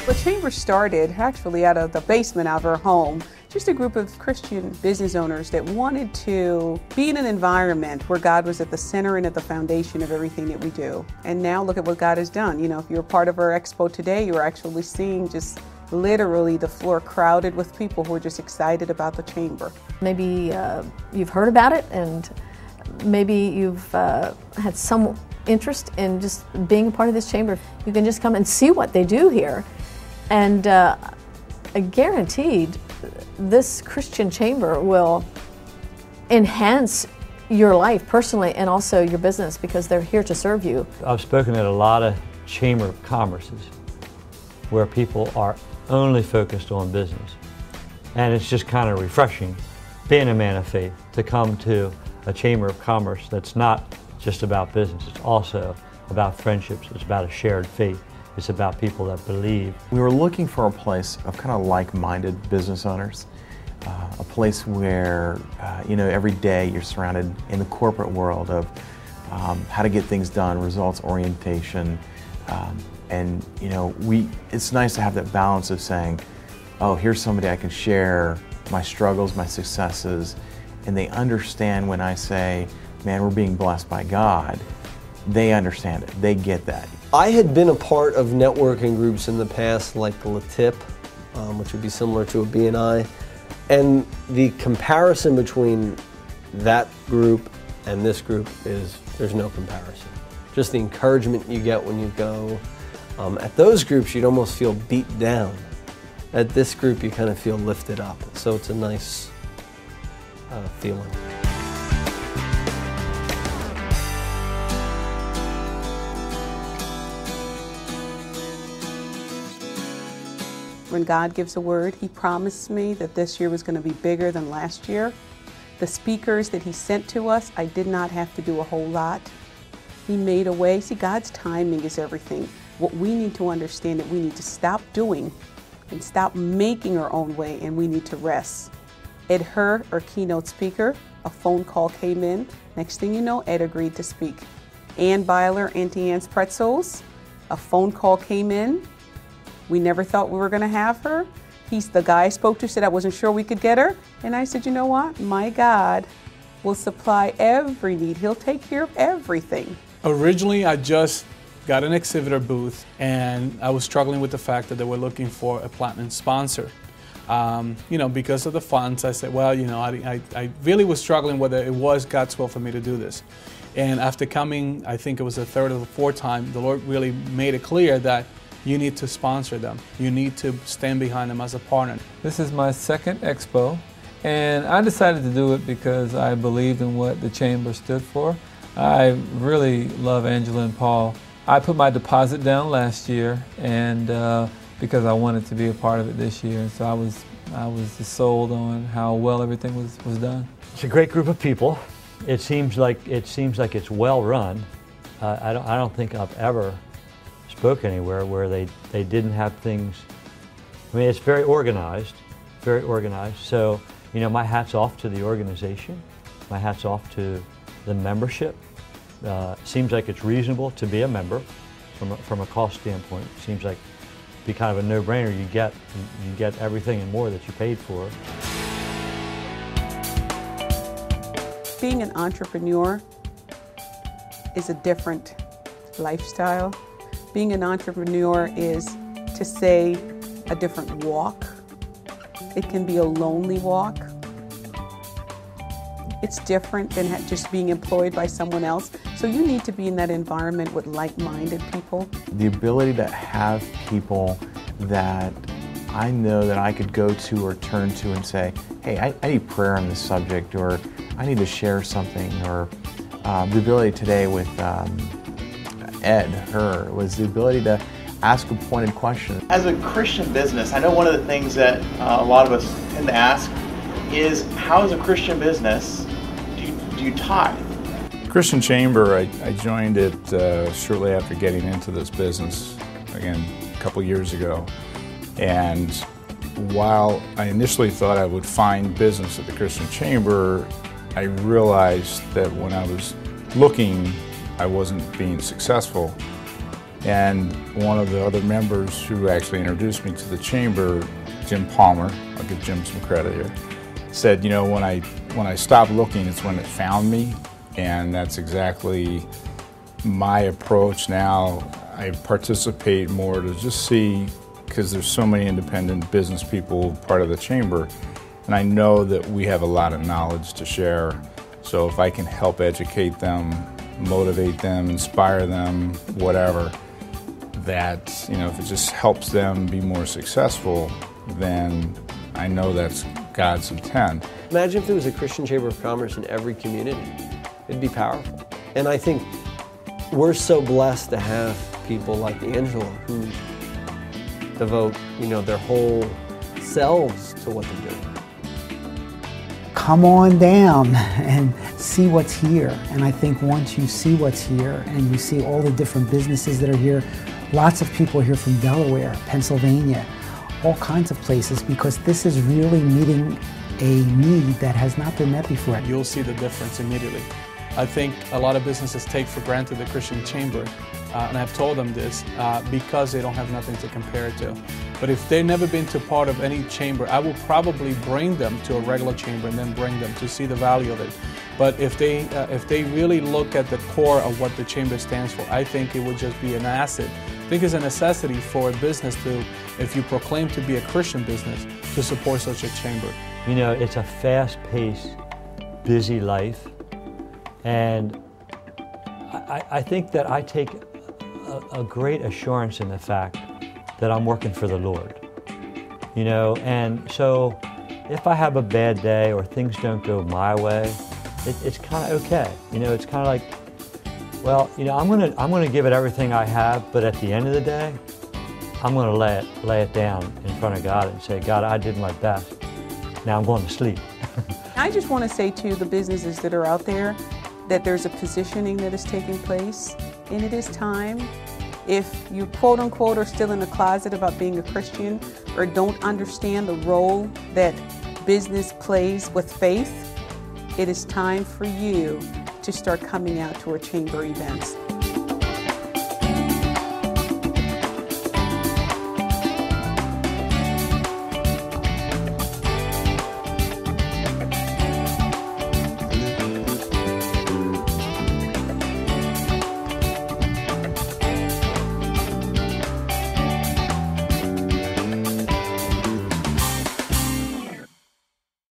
The chamber started actually out of the basement of our home. Just a group of Christian business owners that wanted to be in an environment where God was at the center and at the foundation of everything that we do. And now look at what God has done. You know, if you're a part of our expo today, you're actually seeing just literally the floor crowded with people who are just excited about the chamber. Maybe you've heard about it, and maybe you've had some interest in just being a part of this chamber. You can just come and see what they do here. And guaranteed, this Christian chamber will enhance your life personally and also your business, because they're here to serve you. I've spoken at a lot of chamber of commerces where people are only focused on business. And it's just kind of refreshing, being a man of faith, to come to a chamber of commerce that's not just about business. It's also about friendships. It's about a shared faith. It's about people that believe. We were looking for a place of kind of like-minded business owners, a place where, you know, every day you're surrounded in the corporate world of how to get things done, results orientation, and you know, it's nice to have that balance of saying, oh, here's somebody I can share my struggles, my successes, and they understand when I say, man, we're being blessed by God. They understand it, they get that. I had been a part of networking groups in the past, like the LaTip, which would be similar to a BNI, and the comparison between that group and this group is, there's no comparison. Just the encouragement you get when you go. At those groups, you'd almost feel beat down. At this group, you kind of feel lifted up. So it's a nice feeling. When God gives a word, He promised me that this year was going to be bigger than last year. The speakers that He sent to us, I did not have to do a whole lot. He made a way. See, God's timing is everything. What we need to understand that we need to stop doing and stop making our own way, and we need to rest. Herr, our keynote speaker, a phone call came in. Next thing you know, Ed agreed to speak. Beiler, Auntie Anne's Pretzels, a phone call came in. We never thought we were going to have her. He's the guy I spoke to, said I wasn't sure we could get her. And I said, you know what? My God will supply every need. He'll take care of everything. Originally, I just got an exhibitor booth, and I was struggling with the fact that they were looking for a platinum sponsor. You know, because of the funds, I said, well, you know, I really was struggling whether it was God's will for me to do this. And after coming, I think it was the third or the fourth time, the Lord really made it clear that you need to sponsor them. You need to stand behind them as a partner. This is my second expo, and I decided to do it because I believed in what the chamber stood for. I really love Angela and Paul. I put my deposit down last year, and because I wanted to be a part of it this year, and so I was just sold on how well everything was done. It's a great group of people. It seems like it's well run. I don't think I've ever spoke anywhere where they didn't have things. I mean, it's very organized, very organized. So, you know, my hat's off to the organization. My hat's off to the membership. Seems like it's reasonable to be a member from a cost standpoint. Seems like it'd be kind of a no-brainer. You get everything and more that you paid for. Being an entrepreneur is a different lifestyle. Being an entrepreneur is, to say, a different walk. It can be a lonely walk. It's different than just being employed by someone else. So you need to be in that environment with like-minded people. The ability to have people that I know that I could go to or turn to and say, hey, I need prayer on this subject, or I need to share something, or the ability today with Herr was the ability to ask a pointed question. As a Christian business, I know one of the things that a lot of us tend to ask is, how as a Christian business do you tithe? Christian Chamber, I joined it shortly after getting into this business, again, a couple years ago. And while I initially thought I would find business at the Christian Chamber, I realized that when I was looking, I wasn't being successful. And one of the other members who actually introduced me to the chamber, Jim Palmer, I'll give Jim some credit here, said, you know, when I stopped looking, it's when it found me, and that's exactly my approach now. I participate more to just see, because there's so many independent business people part of the chamber, and I know that we have a lot of knowledge to share. So if I can help educate them, motivate them, inspire them, whatever, that, you know, if it just helps them be more successful, then I know that's God's intent. Imagine if there was a Christian Chamber of Commerce in every community. It'd be powerful. And I think we're so blessed to have people like Angela who devote, you know, their whole selves to what they're doing. Come on down and see what's here. And I think once you see what's here and you see all the different businesses that are here, lots of people are here from Delaware, Pennsylvania, all kinds of places, because this is really meeting a need that has not been met before. You'll see the difference immediately. I think a lot of businesses take for granted the Christian chamber, and I've told them this, because they don't have nothing to compare it to. But if they've never been to part of any chamber, I will probably bring them to a regular chamber and then bring them to see the value of it. But if they really look at the core of what the chamber stands for, I think it would just be an asset. I think it's a necessity for a business to, if you proclaim to be a Christian business, to support such a chamber. You know, it's a fast-paced, busy life, and I think that I take a great assurance in the fact that I'm working for the Lord. You know, and so if I have a bad day or things don't go my way, it's kind of okay. You know, it's kind of like, well, you know, I'm gonna give it everything I have, but at the end of the day, I'm gonna lay it down in front of God and say, God, I did my best. Now I'm going to sleep. I just want to say to the businesses that are out there that there's a positioning that is taking place, and it is time. If you quote unquote are still in the closet about being a Christian or don't understand the role that business plays with faith, it is time for you to start coming out to our chamber events.